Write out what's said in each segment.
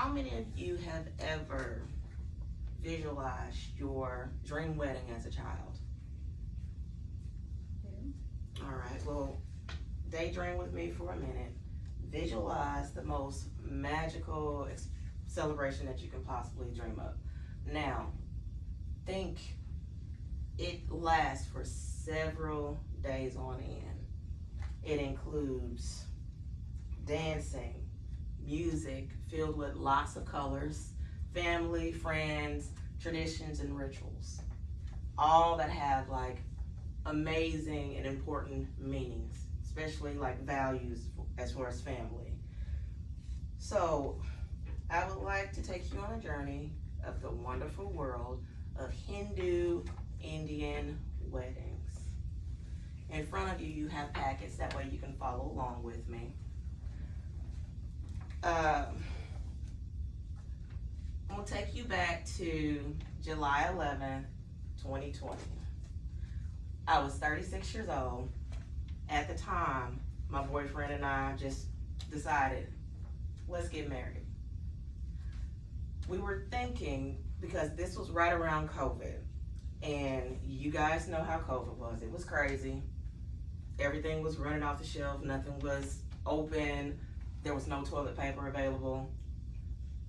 How many of you have ever visualized your dream wedding as a child? All right, well, daydream with me for a minute. Visualize the most magical celebration that you can possibly dream of. Now, think it lasts for several days on end. It includes dancing, music filled with lots of colors, family, friends, traditions, and rituals. All that have like amazing and important meanings, especially like values as far as family. So I would like to take you on a journey of the wonderful world of Hindu Indian weddings. In front of you, you have packets, that way you can follow along with me. I'm gonna take you back to July 11th, 2020. I was 36 years old. At the time, my boyfriend and I just decided, let's get married. We were thinking, because this was right around COVID, and you guys know how COVID was. It was crazy. Everything was running off the shelf. Nothing was open. There was no toilet paper available.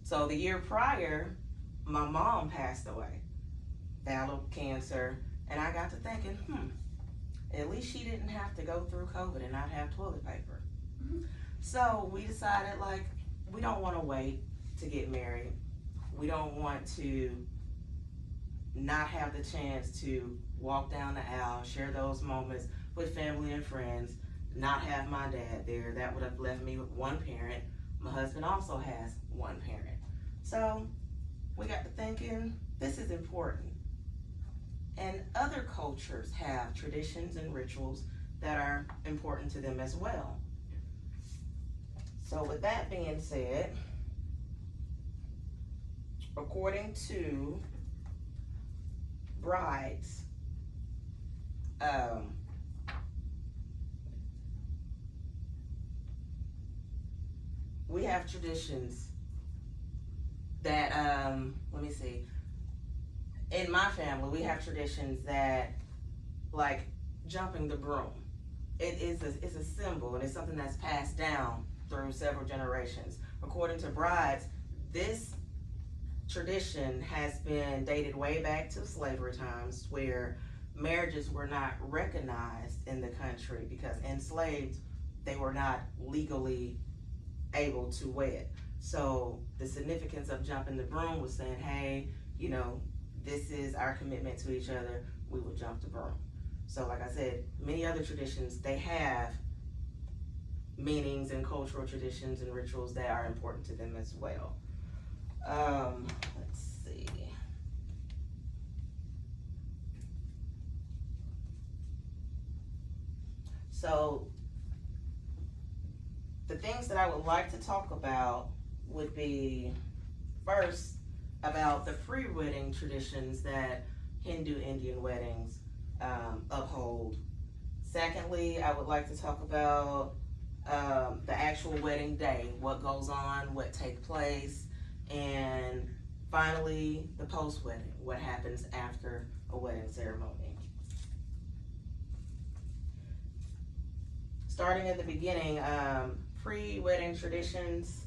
So the year prior, my mom passed away, battled cancer, and I got to thinking, at least she didn't have to go through COVID and not have toilet paper. So we decided, like, we don't want to wait to get married. We don't want to not have the chance to walk down the aisle, share those moments with family and friends, not have my dad there. That would have left me with one parent. My husband also has one parent. So we got to thinking, this is important. And other cultures have traditions and rituals that are important to them as well. So with that being said, according to brides, we have traditions that, let me see. In my family, we have traditions that, like jumping the broom. It's a symbol, and it's something that's passed down through several generations. According to brides, this tradition has been dated way back to slavery times, where marriages were not recognized in the country because enslaved, they were not legally able to wed. So the significance of jumping the broom was saying, hey, you know, this is our commitment to each other. We will jump the broom. So like I said, many other traditions, they have meanings and cultural traditions and rituals that are important to them as well. Let's see. So the things that I would like to talk about would be, first, about the pre-wedding traditions that Hindu Indian weddings uphold. Secondly, I would like to talk about the actual wedding day, what goes on, what takes place, and finally, the post-wedding, what happens after a wedding ceremony. Starting at the beginning, pre-wedding traditions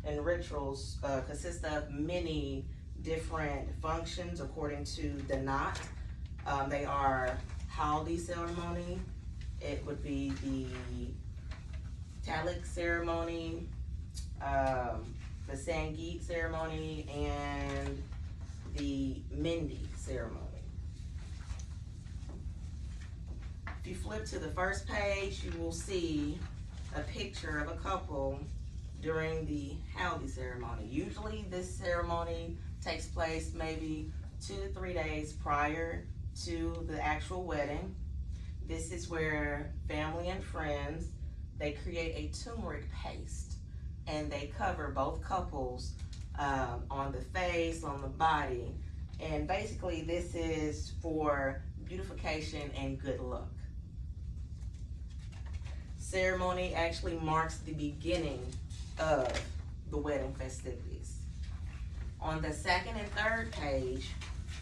and rituals consist of many different functions according to the knot. They are haldi ceremony, it would be the talik ceremony, the sangeet ceremony, and the mehndi ceremony. If you flip to the first page, you will see a picture of a couple during the haldi ceremony. Usually this ceremony takes place maybe 2 to 3 days prior to the actual wedding. This is where family and friends, they create a turmeric paste, and they cover both couples on the face, on the body, and basically this is for beautification and good luck. Ceremony actually marks the beginning of the wedding festivities. On the second and third page,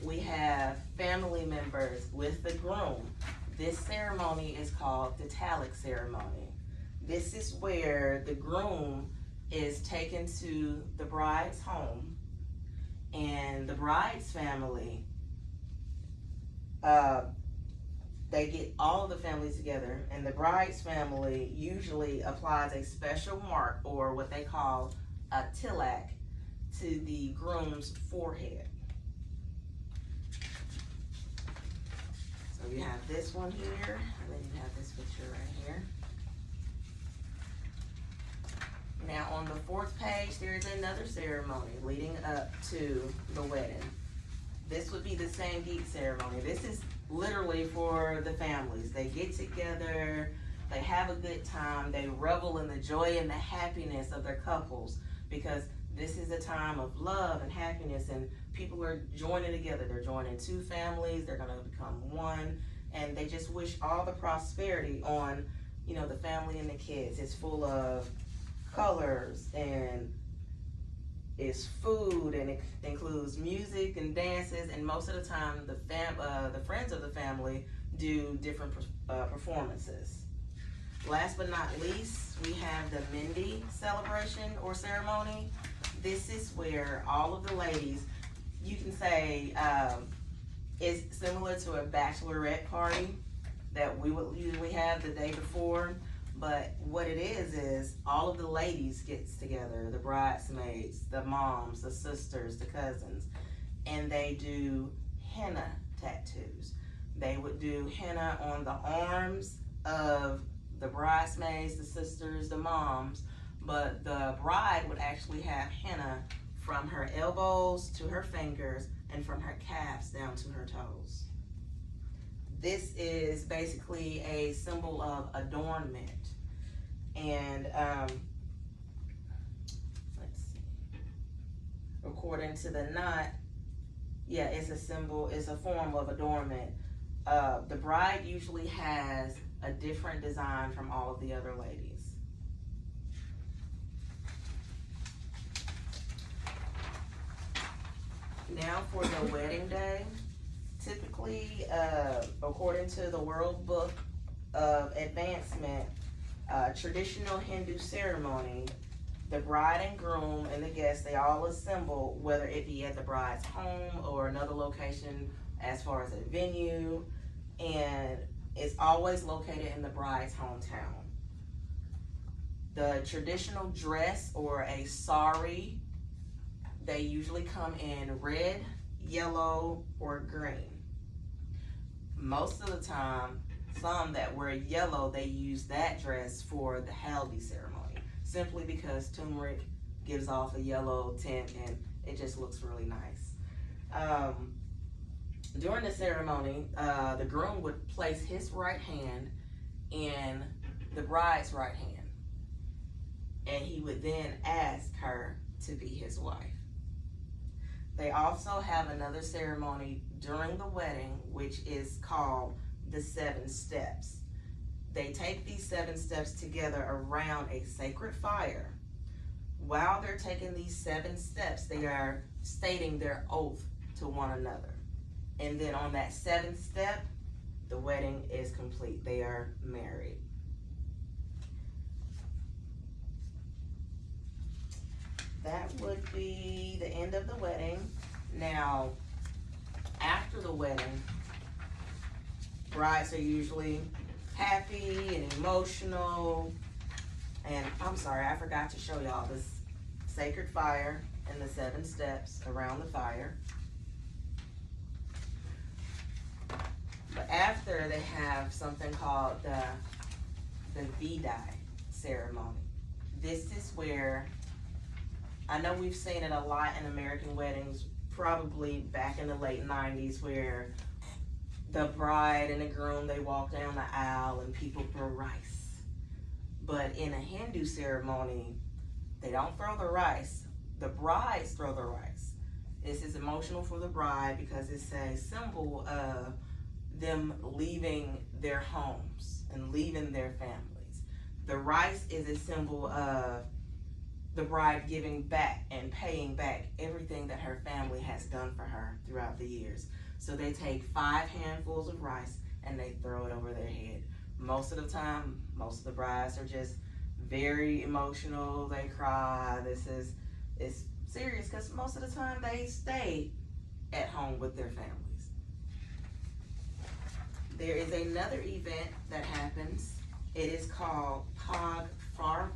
we have family members with the groom. This ceremony is called the Taluk ceremony. This is where the groom is taken to the bride's home, and the bride's family, they get all of the families together, and the bride's family usually applies a special mark, or what they call a tilak, to the groom's forehead. So you have this one here, and then you have this picture right here. Now on the fourth page, there is another ceremony leading up to the wedding. This would be the Sangeet ceremony. This is literally for the families. They get together, they have a good time, they revel in the joy and the happiness of their couples, because this is a time of love and happiness, and people are joining together. They're joining two families, they're gonna become one, and they just wish all the prosperity on, you know, the family and the kids. It's full of colors, and it's food, and it includes music and dances, and most of the time the friends of the family do different performances. Last but not least, we have the Mehndi celebration or ceremony. This is where all of the ladies, you can say, it's similar to a bachelorette party that we would usually have the day before. But what it is all of the ladies gets together, the bridesmaids, the moms, the sisters, the cousins, and they do henna tattoos. They would do henna on the arms of the bridesmaids, the sisters, the moms, but the bride would actually have henna from her elbows to her fingers and from her calves down to her toes. This is basically a symbol of adornment. And let's see. According to the knot, yeah, it's a symbol, it's a form of adornment. The bride usually has a different design from all of the other ladies. Now for the wedding day. Typically, according to the World Book of Advancement, traditional Hindu ceremony, the bride and groom and the guests, they all assemble, whether it be at the bride's home or another location as far as a venue, and it's always located in the bride's hometown. The traditional dress, or a sari, they usually come in red, yellow, or green. Most of the time, some that wear yellow, they use that dress for the haldi ceremony, simply because turmeric gives off a yellow tint and it just looks really nice. During the ceremony, the groom would place his right hand in the bride's right hand, and he would then ask her to be his wife. They also have another ceremony during the wedding, which is called the 7 steps. They take these 7 steps together around a sacred fire. While they're taking these 7 steps, they are stating their oath to one another. And then on that 7th step, the wedding is complete. They are married. That would be the end of the wedding. Now, after the wedding, brides are usually happy and emotional. And I'm sorry, I forgot to show y'all this sacred fire and the 7 steps around the fire. But after, they have something called the Vidai ceremony. This is where, I know we've seen it a lot in American weddings, probably back in the late 90s, where the bride and the groom, they walk down the aisle and people throw rice. But in a Hindu ceremony, they don't throw the rice. The brides throw the rice. This is emotional for the bride because it's a symbol of them leaving their homes and leaving their families. The rice is a symbol of the bride giving back and paying back everything that her family has done for her throughout the years. So they take 5 handfuls of rice and they throw it over their head. Most of the time, most of the brides are just very emotional. They cry. It's serious because most of the time they stay at home with their families. There is another event that happens. It is called Pharma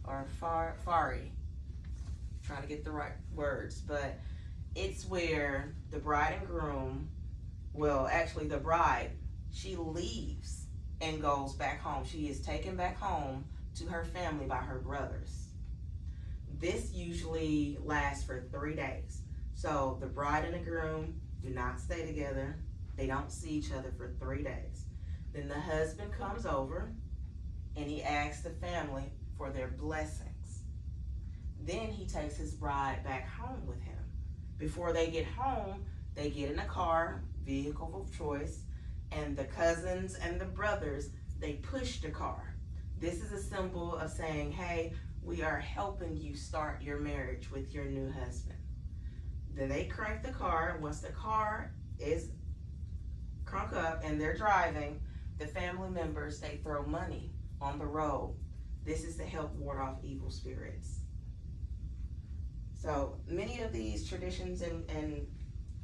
or Fari. Trying to get the right words, but it's where the bride and groom, well, actually the bride, she leaves and goes back home. She is taken back home to her family by her brothers. This usually lasts for 3 days. So the bride and the groom do not stay together. They don't see each other for 3 days. Then the husband comes over and he asks the family for their blessings. Then he takes his bride back home with him. Before they get home, they get in a car, vehicle of choice, and the cousins and the brothers, they push the car. This is a symbol of saying, hey, we are helping you start your marriage with your new husband. Then they crank the car. Once the car is crunk up and they're driving, the family members, they throw money on the road. This is to help ward off evil spirits. So many of these traditions and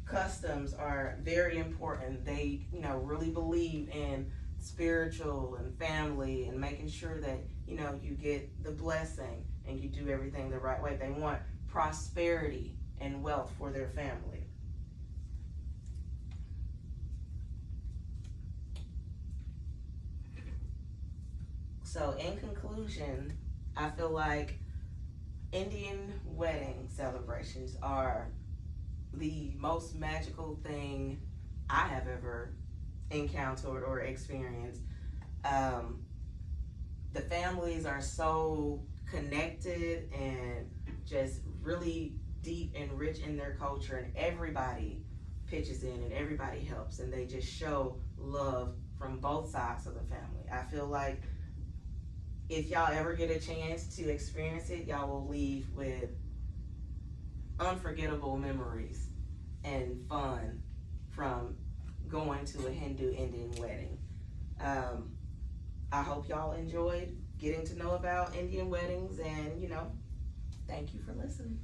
customs are very important. They, really believe in spiritual and family and making sure that, you get the blessing and you do everything the right way. They want prosperity and wealth for their family. So in conclusion, I feel like Indian wedding celebrations are the most magical thing I have ever encountered or experienced. The families are so connected and just really deep and rich in their culture, and everybody pitches in and everybody helps, and they just show love from both sides of the family. I feel like if y'all ever get a chance to experience it, y'all will leave with unforgettable memories and fun from going to a Hindu Indian wedding. I hope y'all enjoyed getting to know about Indian weddings, and thank you for listening.